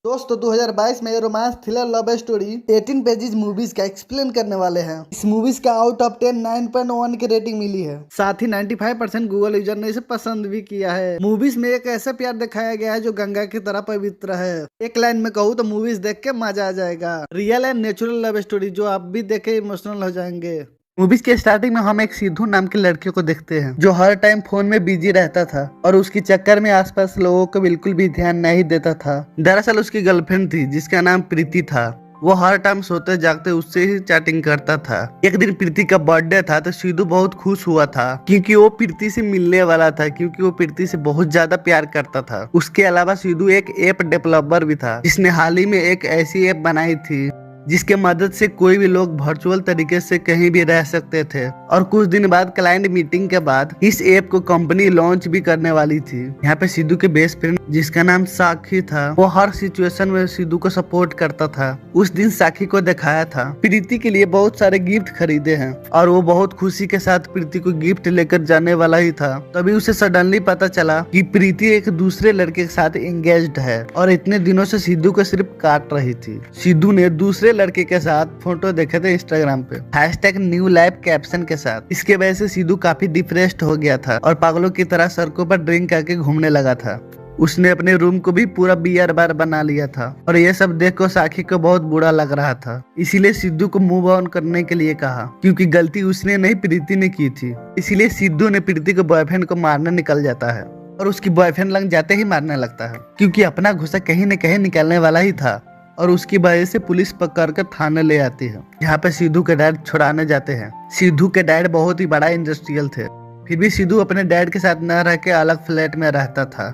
दोस्तों 2022 में romance thriller love story 18 pages movies का एक्सप्लेन करने वाले हैं। इस मूवीज का आउट ऑफ 10 9.1 की रेटिंग मिली है। साथ ही 95% गूगल यूजर ने इसे पसंद भी किया है। मूवीज में एक ऐसा प्यार दिखाया गया है जो गंगा की तरह पवित्र है। एक लाइन में कहूँ तो मूवीज देख के मजा आ जाएगा। Real and natural love story जो आप भी देखे इमोशनल हो जाएंगे। मूवीज के स्टार्टिंग में हम एक सिद्धू नाम के लड़के को देखते हैं जो हर टाइम फोन में बिजी रहता था और उसकी चक्कर में आसपास लोगों को बिल्कुल भी ध्यान नहीं देता था। दरअसल उसकी गर्लफ्रेंड थी जिसका नाम प्रीति था। वो हर टाइम सोते जागते उससे ही चैटिंग करता था। एक दिन प्रीति का बर्थडे था तो सिद्धू बहुत खुश हुआ था क्योंकि वो प्रीति से मिलने वाला था, क्योंकि वो प्रीति से बहुत ज्यादा प्यार करता था। उसके अलावा सिद्धू एक ऐप डेवलपर भी था जिसने हाल ही में एक ऐसी ऐप बनाई थी जिसके मदद से कोई भी लोग वर्चुअल तरीके से कहीं भी रह सकते थे। और कुछ दिन बाद क्लाइंट मीटिंग के बाद इस ऐप को कंपनी लॉन्च भी करने वाली थी। यहाँ पे सिद्धू के बेस्ट फ्रेंड जिसका नाम साखी था वो हर सिचुएशन में सिद्धू को सपोर्ट करता था। उस दिन साखी को दिखाया था प्रीति के लिए बहुत सारे गिफ्ट खरीदे हैं और वो बहुत खुशी के साथ प्रीति को गिफ्ट लेकर जाने वाला ही था। तभी उसे सडनली पता चला कि प्रीति एक दूसरे लड़के के साथ एंगेज्ड है और इतने दिनों से सिद्धू को सिर्फ काट रही थी। सिद्धू ने दूसरे लड़के के साथ फोटो देखे थे इंस्टाग्राम पे #NewLife कैप्शन के साथ। इसके वजह से सिद्धू काफी डिप्रेस्ड हो गया था और पागलों की तरह सड़कों पर ड्रिंक करके घूमने लगा था। उसने अपने रूम को भी पूरा बियर बार बना लिया था और ये सब देख कर साखी को बहुत बुरा लग रहा था। इसीलिए सिद्धू को मूव ऑन करने के लिए कहा क्योंकि गलती उसने नहीं प्रीति ने की थी। इसीलिए सिद्धू ने प्रीति को बॉयफ्रेंड को मारने निकल जाता है और उसकी बॉयफ्रेंड लग जाते ही मारने लगता है क्योंकि अपना गुस्सा कहीं न कहीं निकलने वाला ही था। और उसकी वजह से पुलिस पकड़ कर थाने ले आती है। यहाँ पे सिद्धू के डैड छुड़ाने जाते हैं। सिद्धू के डैड बहुत ही बड़ा इंडस्ट्रियल थे, फिर भी सिद्धू अपने डैड के साथ न रह के अलग फ्लैट में रहता था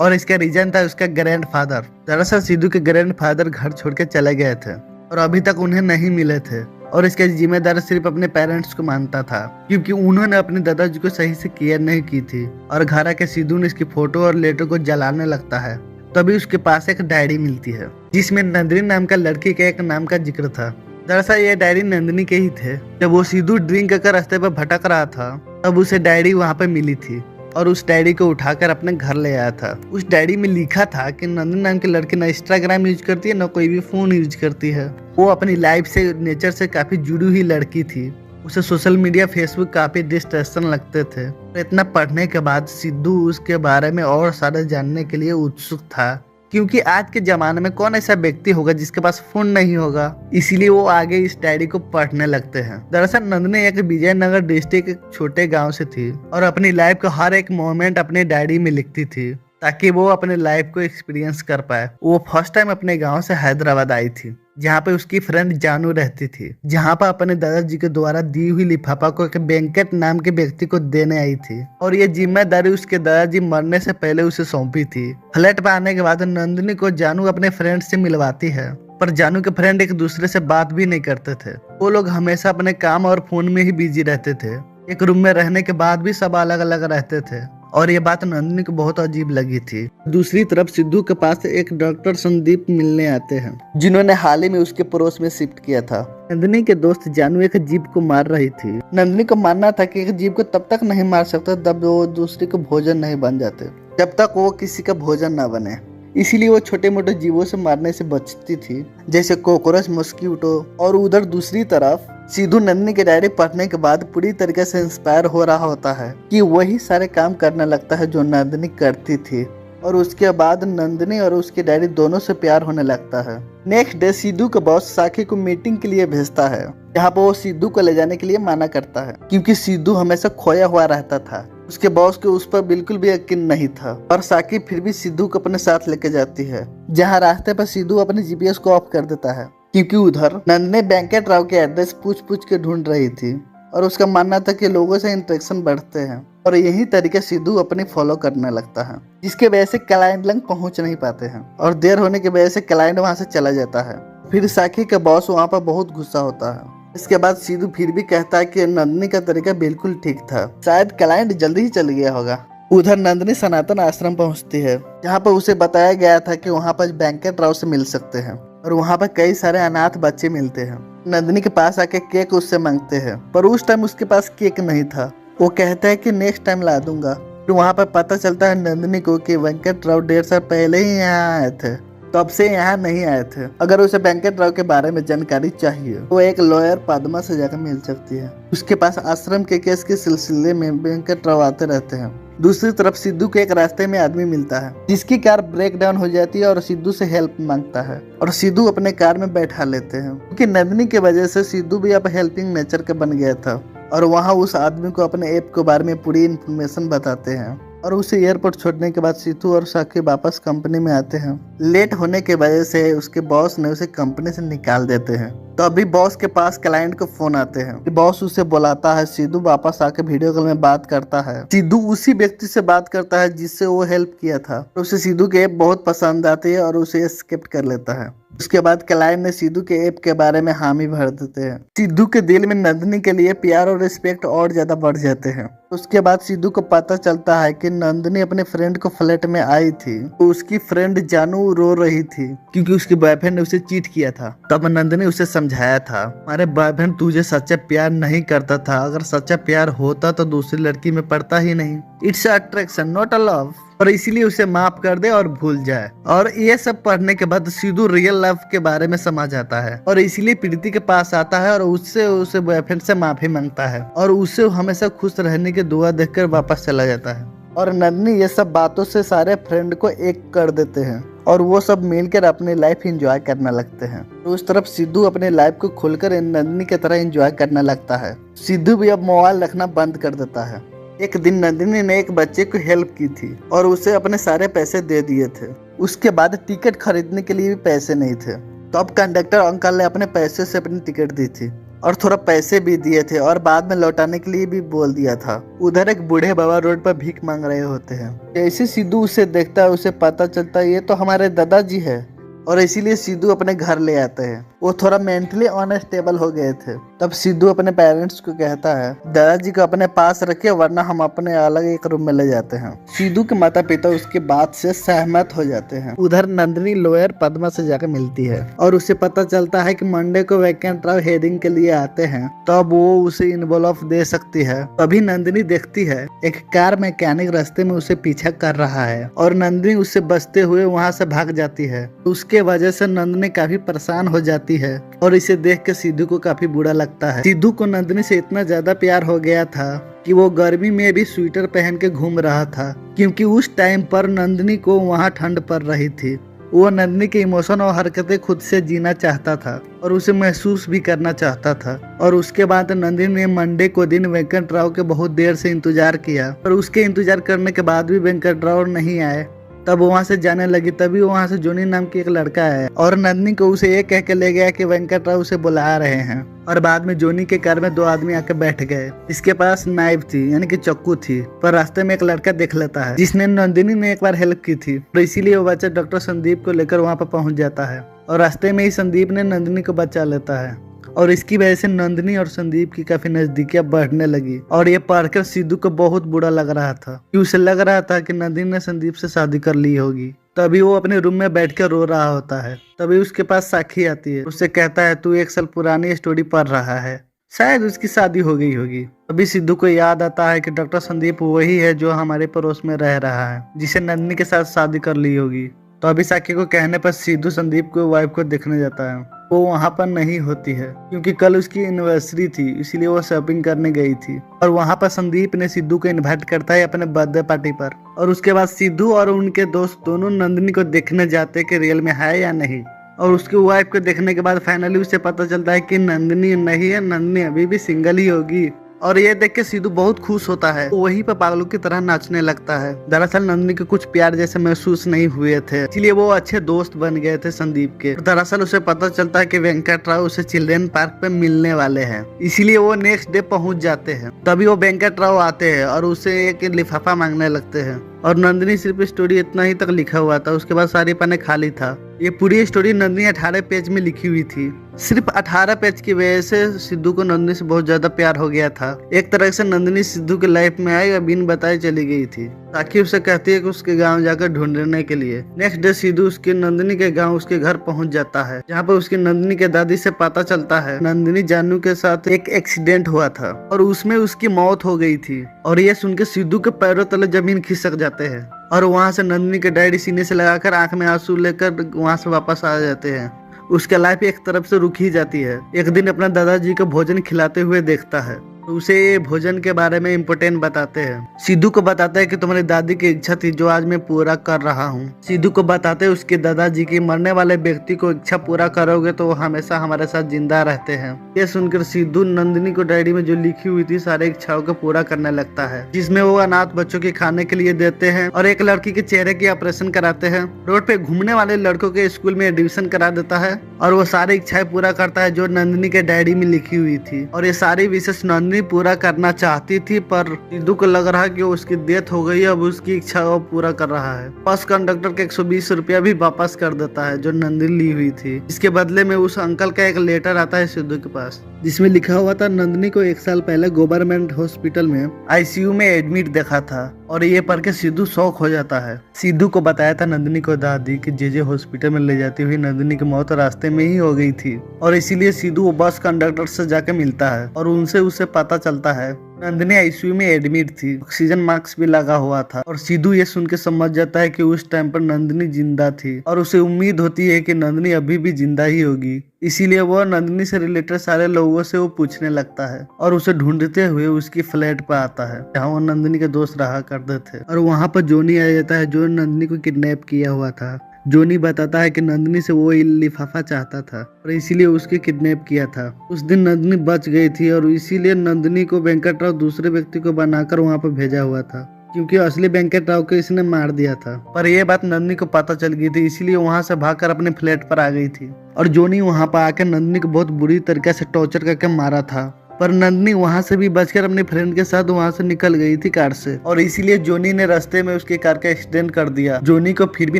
और इसका रीजन था उसका ग्रैंडफादर। दरअसल सिद्धू के ग्रैंडफादर घर छोड़ के चले गए थे और अभी तक उन्हें नहीं मिले थे और इसका जिम्मेदार सिर्फ अपने पेरेंट्स को मानता था क्योंकि उन्होंने अपने दादाजी को सही से केयर नहीं की थी। और घर आके सिद्धू ने इसकी फोटो और लेटर को जलाने लगता है। तभी उसके पास एक डायरी मिलती है जिसमें नंदिनी नाम का लड़की के एक नाम का जिक्र था। दरअसल ये डायरी नंदिनी के ही थे। जब वो सिद्धू ड्रिंक कर रास्ते पर भटक रहा था तब उसे डायरी वहाँ पे मिली थी और उस डायरी को उठाकर अपने घर ले आया था। उस डायरी में लिखा था कि नंदिनी नाम की लड़की ना इंस्टाग्राम यूज करती है ना कोई भी फोन यूज करती है। वो अपनी लाइफ से नेचर से काफी जुड़ी हुई लड़की थी। उसे सोशल मीडिया फेसबुक काफी डिस्ट्रैक्शन लगते थे। इतना पढ़ने के बाद सिद्धू उसके बारे में और सारे जानने के लिए उत्सुक था क्योंकि आज के जमाने में कौन ऐसा व्यक्ति होगा जिसके पास फोन नहीं होगा। इसीलिए वो आगे इस डायरी को पढ़ने लगते हैं। दरअसल नंदिनी एक विजयनगर डिस्ट्रिक्ट एक छोटे गांव से थी और अपनी लाइफ का हर एक मोमेंट अपने डायरी में लिखती थी ताकि वो अपने लाइफ को एक्सपीरियंस कर पाए। वो फर्स्ट टाइम अपने गांव से हैदराबाद आई थी जहाँ पे उसकी फ्रेंड जानू रहती थी, जहाँ पर अपने दादाजी के द्वारा दी हुई लिफाफा को एक वेंकट नाम के व्यक्ति को देने आई थी और ये जिम्मेदारी उसके दादाजी मरने से पहले उसे सौंपी थी। फ्लैट पर आने के बाद नंदिनी को जानू अपने फ्रेंड से मिलवाती है पर जानू के फ्रेंड एक दूसरे से बात भी नहीं करते थे। वो लोग हमेशा अपने काम और फोन में ही बिजी रहते थे। एक रूम में रहने के बाद भी सब अलग अलग रहते थे और ये बात नंदिनी को बहुत अजीब लगी थी। दूसरी तरफ सिद्धू के पास एक डॉक्टर संदीप मिलने आते हैं जिन्होंने हाल ही में उसके पड़ोस में शिफ्ट किया था। नंदिनी के दोस्त जानू एक जीव को मार रही थी। नंदिनी को मानना था कि एक जीव को तब तक नहीं मार सकता जब वो दूसरे को भोजन नहीं बन जाते, जब तक वो किसी का भोजन न बने। इसीलिए वो छोटे मोटे जीवों से मारने से बचती थी जैसे कॉकरोच, मॉस्किटो। और उधर दूसरी तरफ सिद्धू नंदिनी की डायरी पढ़ने के बाद पूरी तरीके से इंस्पायर हो रहा होता है कि वही सारे काम करने लगता है जो नंदिनी करती थी और उसके बाद नंदिनी और उसकी डायरी दोनों से प्यार होने लगता है। नेक्स्ट डे सिद्धू का बॉस साखी को मीटिंग के लिए भेजता है जहाँ पर वो सिद्धू को ले जाने के लिए मना करता है क्योंकि सिद्धू हमेशा खोया हुआ रहता था। उसके बॉस को उस पर बिल्कुल भी यकीन नहीं था और साकी फिर भी सिद्धू को अपने साथ लेके जाती है जहाँ रास्ते पर सिद्धू अपने जीपीएस को ऑफ कर देता है क्योंकि उधर नंदिनी वेंकट राव के एड्रेस पूछ के ढूंढ रही थी और उसका मानना था कि लोगों से इंटरेक्शन बढ़ते हैं और यही तरीके सिद्धू अपनी फॉलो करने लगता है जिसके वजह से क्लाइंट लंग पहुंच नहीं पाते हैं और देर होने की वजह से क्लाइंट वहां से चला जाता है। फिर साकी का बॉस वहां पर बहुत गुस्सा होता है। इसके बाद सिद्धू फिर भी कहता है कि नंदिनी का तरीका बिल्कुल ठीक था, शायद क्लाइंट जल्दी ही चल गया होगा। उधर नंदिनी सनातन आश्रम पहुंचती है जहाँ पर उसे बताया गया था कि वहाँ पर वेंकट राव से मिल सकते हैं और वहाँ पर कई सारे अनाथ बच्चे मिलते हैं। नंदिनी के पास आके केक उससे मांगते हैं पर उस टाइम उसके पास केक नहीं था। वो कहता है कि नेक्स्ट टाइम ला दूंगा। तो वहाँ पर पता चलता है नंदिनी को कि वेंकट राव 1.5 साल पहले ही यहाँ आए थे तब से यहाँ नहीं आए थे। अगर उसे वेंकट राव के बारे में जानकारी चाहिए तो एक लॉयर पद्मा से जाकर मिल सकती है। उसके पास आश्रम के केस के सिलसिले में वेंकट राव आते रहते हैं। दूसरी तरफ सिद्धू के एक रास्ते में आदमी मिलता है जिसकी कार ब्रेक डाउन हो जाती है और सिद्धू से हेल्प मांगता है और सिद्धू अपने कार में बैठा लेते हैं, क्योंकि नंदिनी की वजह से सिद्धू भी अब हेल्पिंग नेचर का बन गया था। और वहाँ उस आदमी को अपने ऐप के बारे में पूरी इन्फॉर्मेशन बताते हैं और उसे एयरपोर्ट छोड़ने के बाद सिद्धू और साकी वापस कंपनी में आते हैं। लेट होने की वजह से उसके बॉस ने उसे कंपनी से निकाल देते हैं। तो अभी बॉस के पास क्लाइंट को फोन आते हैं। बॉस उसे बुलाता है। सिद्धू वापस आके वीडियो कॉल में बात करता है। सिद्धू उसी व्यक्ति से बात करता है जिससे वो हेल्प किया था। तो उसे सिद्धू की ऐप बहुत पसंद आती है और उसे स्किप कर लेता है। उसके बाद क्लाइंट ने सिद्धू के ऐप के बारे में हामी भर देते हैं। सिद्धू के दिल में नंदिनी के लिए प्यार और रिस्पेक्ट और ज्यादा बढ़ जाते हैं। उसके बाद सिद्धू को पता चलता है कि नंदिनी अपने फ्रेंड को फ्लैट में आई थी तो उसकी फ्रेंड जानू रो रही थी क्योंकि उसके बॉयफ्रेंड ने उसे चीट किया था। तब नंदिनी उसे समझाया था, हमारे बॉयफ्रेंड तुझे सच्चा प्यार नहीं करता था, अगर सच्चा प्यार होता तो दूसरी लड़की में पड़ता ही नहीं। It's attraction not a love, और इसीलिए उसे माफ कर दे और भूल जाए। और ये सब पढ़ने के बाद सिद्धू रियल लव के बारे में समझ आता है और इसीलिए प्रीति के पास आता है और उससे उसे बॉयफ्रेंड से माफी मांगता है और उसे हमेशा खुश रहने की दुआ देखकर वापस चला जाता है। और नंदिनी ये सब बातों से सारे फ्रेंड को एक कर देते हैं और वो सब मिलकर अपनी लाइफ एंजॉय करने लगते हैं। तो उस तरफ सिद्धू अपने लाइफ को खोलकर नंदिनी की तरह एंजॉय करने लगता है। सिद्धू भी अब मोबाइल रखना बंद कर देता है। एक दिन नंदिनी ने एक बच्चे को हेल्प की थी और उसे अपने सारे पैसे दे दिए थे। उसके बाद टिकट खरीदने के लिए भी पैसे नहीं थे। तो अब कंडक्टर अंकल ने अपने पैसे से अपनी टिकट दी थी और थोड़ा पैसे भी दिए थे और बाद में लौटाने के लिए भी बोल दिया था। उधर एक बूढ़े बाबा रोड पर भीख मांग रहे होते हैं। जैसे सिद्धू उसे देखता है उसे पता चलता है ये तो हमारे दादाजी है और इसीलिए सिद्धू अपने घर ले आते हैं। वो थोड़ा मेंटली अनस्टेबल हो गए थे। तब सिद्धू अपने पेरेंट्स को कहता है दादाजी को अपने पास रखिए वरना हम अपने अलग एक रूम में ले जाते हैं। सिद्धू के माता पिता उसकी बात से सहमत हो जाते हैं। उधर नंदिनी लॉयर पद्मा से जाकर मिलती है और उसे पता चलता है कि मंडे को वेंकट राव हेयरिंग के लिए आते हैं, तब वो उसे इन्वॉल्व दे सकती है। तभी नंदिनी देखती है एक कार मैकेनिक रास्ते में उसे पीछा कर रहा है और नंदिनी उससे बचते हुए वहाँ से भाग जाती है। उसके वजह से नंदिनी काफी परेशान हो जाती है और इसे देख के सिद्धू को काफी बुरा लगता है। सिद्धू को नंदिनी से इतना ज्यादा प्यार हो गया था कि वो गर्मी में भी स्वेटर पहन के घूम रहा था, क्योंकि उस टाइम पर नंदिनी को वहाँ ठंड पड़ रही थी। वो नंदिनी के इमोशन और हरकतें खुद से जीना चाहता था और उसे महसूस भी करना चाहता था। और उसके बाद नंदिनी ने मंडे को दिन वेंकट राव के बहुत देर से इंतजार किया और उसके इंतजार करने के बाद भी वेंकट राव नहीं आए। तब वहाँ से जाने लगी। तभी वहाँ से जोनी नाम की एक लड़का है और नंदिनी को उसे ये कह के ले गया कि वेंकट राव उसे बुला रहे हैं। और बाद में जोनी के कार में दो आदमी आके बैठ गए। इसके पास नाइफ थी यानी कि चाकू थी, पर रास्ते में एक लड़का देख लेता है जिसने नंदिनी ने एक बार हेल्प की थी। तो इसीलिए वो बच्चा डॉक्टर संदीप को लेकर वहाँ पर पहुँच जाता है और रास्ते में ही संदीप ने नंदिनी को बचा लेता है। और इसकी वजह से नंदिनी और संदीप की काफी नजदीकियां बढ़ने लगी। और ये पढ़कर सिद्धू को बहुत बुरा लग रहा था कि उसे लग रहा था कि नंदिनी ने संदीप से शादी कर ली होगी। तभी वो अपने रूम में बैठकर रो रहा होता है। तभी उसके पास साखी आती है। उससे कहता है तू 1 साल पुरानी स्टोरी पढ़ रहा है, शायद उसकी शादी हो गई होगी। अभी सिद्धू को याद आता है कि डॉक्टर संदीप वही है जो हमारे पड़ोस में रह रहा है, जिसे नंदिनी के साथ शादी कर ली होगी। तो अभी साखी को कहने पर सिद्धू संदीप को वाइफ को देखने जाता है। वो वहाँ पर नहीं होती है क्योंकि कल उसकी एनिवर्सरी थी, इसीलिए वो शॉपिंग करने गई थी। और वहाँ पर संदीप ने सिद्धू को इनवाइट करता है अपने बर्थडे पार्टी पर। और उसके बाद सिद्धू और उनके दोस्त दोनों नंदिनी को देखने जाते कि रियल में है या नहीं। और उसकी वाइफ को देखने के बाद फाइनली उसे पता चलता है कि नंदिनी नहीं है, नंदिनी अभी भी सिंगल ही होगी। और ये देख के सिद्धू बहुत खुश होता है। वहीं पर पागलों की तरह नाचने लगता है। दरअसल नंदिनी को कुछ प्यार जैसे महसूस नहीं हुए थे, इसलिए वो अच्छे दोस्त बन गए थे संदीप के। दरअसल उसे पता चलता है कि वेंकट राव उसे चिल्ड्रेन पार्क पे मिलने वाले हैं, इसीलिए वो नेक्स्ट डे पहुंच जाते हैं। तभी वो वेंकट राव आते हैं और उसे एक लिफाफा मांगने लगते हैं। और नंदिनी सिर्फ स्टोरी इतना ही तक लिखा हुआ था, उसके बाद सारी पन्ने खाली था। ये पूरी स्टोरी नंदिनी 18 पेज में लिखी हुई थी सिर्फ 18 पेज की वजह से सिद्धू को नंदिनी से बहुत ज्यादा प्यार हो गया था। एक तरह से नंदिनी सिद्धू की लाइफ में आई और बिन बताए चली गई थी, ताकि उसे कहती है कि उसके गांव जाकर ढूंढने के लिए। नेक्स्ट डे सिद्धू उसकी नंदिनी के गांव उसके घर पहुंच जाता है, जहां पर उसकी नंदिनी के दादी से पता चलता है नंदिनी जानू के साथ एक एक्सीडेंट हुआ था और उसमें उसकी मौत हो गई थी। और ये सुनकर सिद्धू के पैरों तले जमीन खिसक जाते हैं और वहां से नंदिनी के डैडी सीने से लगाकर आंख में आंसू लेकर वहां से वापस आ जाते हैं। उसके लाइफ एक तरफ से रुक ही जाती है। एक दिन अपना दादाजी को भोजन खिलाते हुए देखता है, तो उसे ये भोजन के बारे में इम्पोर्टेंट बताते हैं। सिद्धू को बताता है कि तुम्हारी दादी की इच्छा थी जो आज मैं पूरा कर रहा हूँ। सिद्धू को बताते हैं उसके दादाजी की मरने वाले व्यक्ति को इच्छा पूरा करोगे तो वो हमेशा हमारे साथ जिंदा रहते हैं। ये सुनकर सिद्धू नंदिनी को डायरी में जो लिखी हुई थी सारे इच्छाओं को पूरा करने लगता है, जिसमें वो अनाथ बच्चों के खाने के लिए देते हैं और एक लड़की के चेहरे की ऑपरेशन कराते हैं। रोड पे घूमने वाले लड़कों के स्कूल में एडमिशन करा देता है और वो सारी इच्छाएं पूरा करता है जो नंदिनी के डायरी में लिखी हुई थी। और ये सारी विशेष नंदिनी पूरा करना चाहती थी, पर सिद्धू को लग रहा कि उसकी डेथ हो गई, अब उसकी इच्छा वो पूरा कर रहा है। बस कंडक्टर के 120 रुपया भी वापस कर देता है जो नंदिनी ली हुई थी। इसके बदले में उस अंकल का एक लेटर आता है सिद्धू के पास, जिसमें लिखा हुआ था नंदिनी को 1 साल पहले गवर्नमेंट हॉस्पिटल में आईसीयू में एडमिट देखा था। और ये पढ़ के सिद्धू शौक हो जाता है। सिद्धू को बताया था नंदिनी को दादी कि जे हॉस्पिटल में ले जाती हुई नंदिनी की मौत रास्ते में ही हो गई थी और इसीलिए सिद्धू वो बस कंडक्टर से जाके मिलता है और उनसे उसे पता चलता है नंदिनी आईसीयू में एडमिट थी, ऑक्सीजन मास्क भी लगा हुआ था। और सिद्धू ये सुन के समझ जाता है कि उस टाइम पर नंदिनी जिंदा थी और उसे उम्मीद होती है कि नंदिनी अभी भी जिंदा ही होगी। इसीलिए वो नंदिनी से रिलेटेड सारे लोगों से वो पूछने लगता है और उसे ढूंढते हुए उसकी फ्लैट पर आता है जहाँ वो नंदिनी के दोस्त रहा करते थे। और वहाँ पर जोनी आ जाता है जो नंदिनी को किडनैप किया हुआ था। जोनी बताता है कि नंदिनी से वो लिफाफा चाहता था और इसीलिए उसके किडनैप किया था। उस दिन नंदिनी बच गई थी और इसीलिए नंदिनी को वेंकटराव दूसरे व्यक्ति को बनाकर वहाँ पर भेजा हुआ था, क्योंकि असली वेंकटराव को इसने मार दिया था। पर यह बात नंदिनी को पता चल गई थी, इसीलिए वहाँ से भागकर अपने फ्लैट पर आ गई थी। और जोनी वहाँ पर आकर नंदिनी को बहुत बुरी तरीके से टॉर्चर करके मारा था, पर नंदिनी वहां से भी बचकर अपने फ्रेंड के साथ वहां से निकल गई थी कार से। और इसीलिए जोनी ने रास्ते में उसके कार का एक्सीडेंट कर दिया। जोनी को फिर भी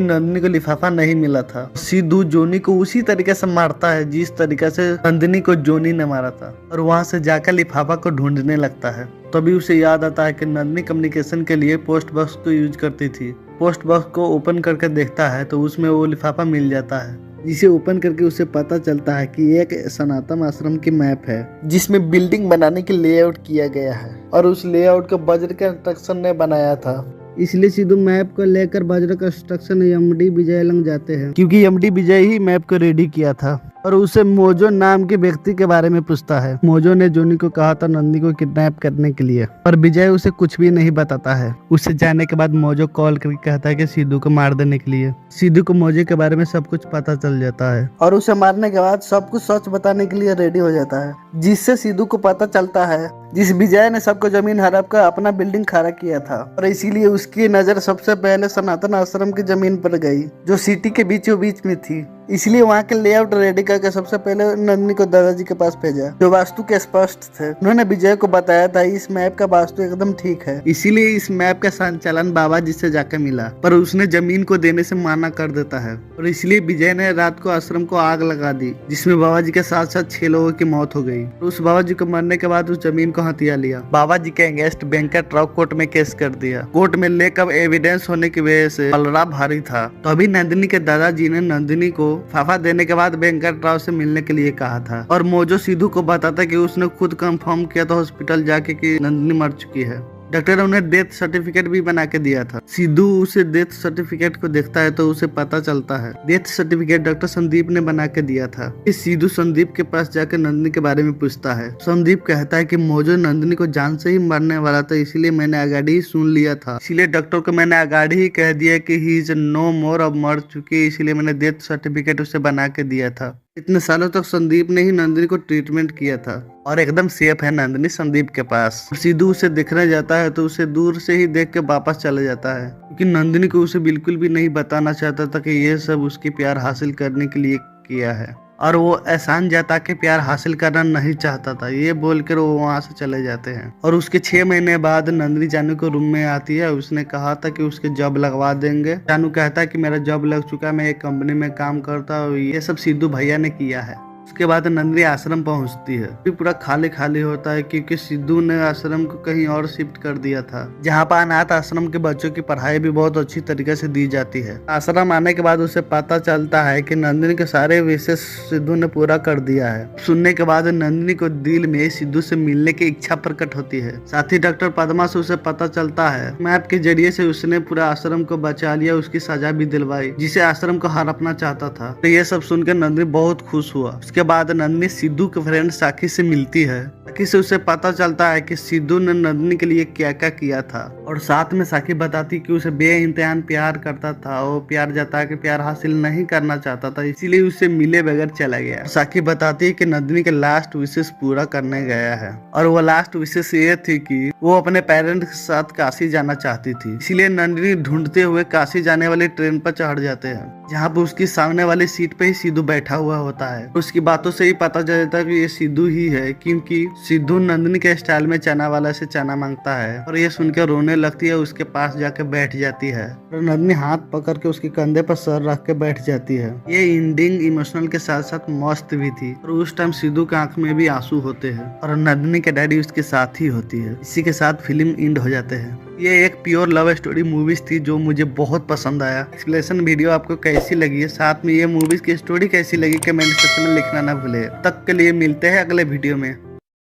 नंदिनी को लिफाफा नहीं मिला था। सिद्धू जोनी को उसी तरीके से मारता है जिस तरीके से नंदिनी को जोनी ने मारा था और वहां से जाकर लिफाफा को ढूंढने लगता है। तभी उसे याद आता है कि नंदिनी कम्युनिकेशन के लिए पोस्ट बॉक्स को यूज करती थी। पोस्ट बॉक्स को ओपन करके देखता है तो उसमें वो लिफाफा मिल जाता है, जिसे ओपन करके उसे पता चलता है कि एक सनातन आश्रम की मैप है जिसमें बिल्डिंग बनाने के लेआउट किया गया है और उस लेआउट को बज्र कंस्ट्रक्शन ने बनाया था। इसलिए सिद्धू मैप को लेकर बज्र कंस्ट्रक्शन एमडी विजय लंग जाते हैं, क्योंकि एमडी विजय ही मैप को रेडी किया था। और उसे मोजो नाम के व्यक्ति के बारे में पूछता है। मोजो ने जोनी को कहा था नंदिनी को किडनैप करने के लिए, पर विजय उसे कुछ भी नहीं बताता है। उसे जाने के बाद मोजो कॉल करके कहता है कि सिद्धू को मार देने के लिए। सिद्धू को मोजो के बारे में सब कुछ पता चल जाता है और उसे मारने के बाद सब कुछ सच बताने के लिए रेडी हो जाता है, जिससे सिद्धू को पता चलता है जिस विजय ने सबको जमीन हड़प कर अपना बिल्डिंग खड़ा किया था और इसीलिए उसकी नजर सबसे पहले सनातन आश्रम की जमीन पर गई जो सिटी के बीचों बीच में थी। इसलिए वहाँ के लेआउट रेडी करके सबसे पहले नंदिनी को दादाजी के पास भेजा जो वास्तु के स्पष्ट थे। उन्होंने विजय को बताया था इस मैप का वास्तु एकदम ठीक है, इसीलिए इस मैप का संचालन बाबा जी से जाकर मिला, पर उसने जमीन को देने से मना कर देता है। और इसलिए विजय ने रात को आश्रम को आग लगा दी, जिसमें बाबा जी के साथ साथ 6 लोगों की मौत हो गई। तो उस बाबा जी को मरने के बाद उस जमीन को हथिया लिया। बाबा जी के अगेंस्ट वेंकटराव कोर्ट में केस कर दिया। कोर्ट में लेकर एविडेंस होने की वजह से पलड़ा भारी था। तो अभी नंदिनी के दादाजी ने नंदिनी को फाफा देने के बाद वेंकटराव से मिलने के लिए कहा था। और मोजो सिद्धू को बताता कि उसने खुद कंफर्म किया था हॉस्पिटल जाके कि नंदिनी मर चुकी है। डॉक्टर ने उन्हें डेथ सर्टिफिकेट भी बना के दिया था। सिद्धू उसे डेथ सर्टिफिकेट को देखता है तो उसे पता चलता है डेथ सर्टिफिकेट डॉक्टर संदीप ने बना के दिया था। इस सिद्धू संदीप के पास जाकर नंदिनी के बारे में पूछता है। संदीप कहता है कि मोजो नंदिनी को जान से ही मरने वाला था, इसलिए मैंने आगाड़ी ही सुन लिया था, इसलिए डॉक्टर को मैंने आगाड़ी ही कह दिया कि ही इज नो मोर, अब मर चुकी है, इसलिए मैंने डेथ सर्टिफिकेट उसे बना के दिया था। इतने सालों तक संदीप ने ही नंदिनी को ट्रीटमेंट किया था और एकदम सेफ है नंदिनी संदीप के पास। सिद्धू उसे देखने जाता है तो उसे दूर से ही देख के वापस चले जाता है, क्योंकि नंदिनी को उसे बिल्कुल भी नहीं बताना चाहता था कि ये सब उसकी प्यार हासिल करने के लिए किया है और वो एहसान जता के प्यार हासिल करना नहीं चाहता था। ये बोलकर वो वहाँ से चले जाते हैं। और उसके 6 महीने बाद नंदिनी जानू को रूम में आती है। उसने कहा था कि उसके जॉब लगवा देंगे। जानू कहता है कि मेरा जॉब लग चुका है, मैं एक कंपनी में काम करता हूँ, ये सब सिद्धू भैया ने किया है। उसके बाद नंदिनी आश्रम पहुंचती है, फिर पूरा खाली खाली होता है क्योंकि सिद्धू ने आश्रम को कहीं और शिफ्ट कर दिया था, जहां पर अनाथ आश्रम के बच्चों की पढ़ाई भी बहुत अच्छी तरीके से दी जाती है। आश्रम आने के बाद उसे पता चलता है कि नंदिनी के सारे विशेष सिद्धू ने पूरा कर दिया है। सुनने के बाद नंदिनी को दिल में सिद्धू से मिलने की इच्छा प्रकट होती है। साथ ही डॉक्टर पद्मा से उसे पता चलता है मैप के जरिए से उसने पूरा आश्रम को बचा लिया, उसकी सजा भी दिलवाई जिसे आश्रम को हड़पना चाहता था। तो ये सब सुनकर नंदिनी बहुत खुश हुआ। उसके बाद नंदिनी सिद्धू के फ्रेंड साखी से मिलती है। साखी से उसे पता चलता है कि सिद्धू ने नंदिनी के लिए क्या क्या किया था, और साथ में साखी बताती कि उसे बेइंतहा प्यार करता था। वो प्यार जता के प्यार हासिल नहीं करना चाहता था, इसीलिए उसे मिले बगैर चला गया। साखी बताती है कि नंदिनी के लास्ट विशेष पूरा करने गया है, और वो लास्ट विशेष ये थी कि वो अपने पेरेंट्स के साथ काशी जाना चाहती थी। इसीलिए नंदिनी ढूंढते हुए काशी जाने वाली ट्रेन पर चढ़ जाते हैं, जहाँ पर उसकी सामने वाली सीट पे ही सिद्धू बैठा हुआ होता है। उसकी बातों से ही पता चल जाता है कि ये सिद्धू ही है, क्योंकि सिद्धू नंदिनी के स्टाइल में चना वाला से चना मांगता है, और ये सुनकर रोने लगती है। उसके पास जाके बैठ जाती है और नंदिनी हाथ पकड़ के उसके कंधे पर सर रख के बैठ जाती है। ये एंडिंग इमोशनल के साथ साथ मस्त भी थी, और उस टाइम सिद्धू के आंख में भी आंसू होते हैं, और नंदिनी के डैडी उसके साथ ही होती है। इसी के साथ फिल्म एंड हो जाते हैं। ये एक प्योर लव स्टोरी मूवीज थी जो मुझे बहुत पसंद आया। एक्सप्लेनेशन वीडियो आपको कैसी लगी है, साथ में ये मूवीज की स्टोरी कैसी लगी, कमेंट सेक्शन में लिखना ना भूले। तब तक के लिए मिलते हैं अगले वीडियो में।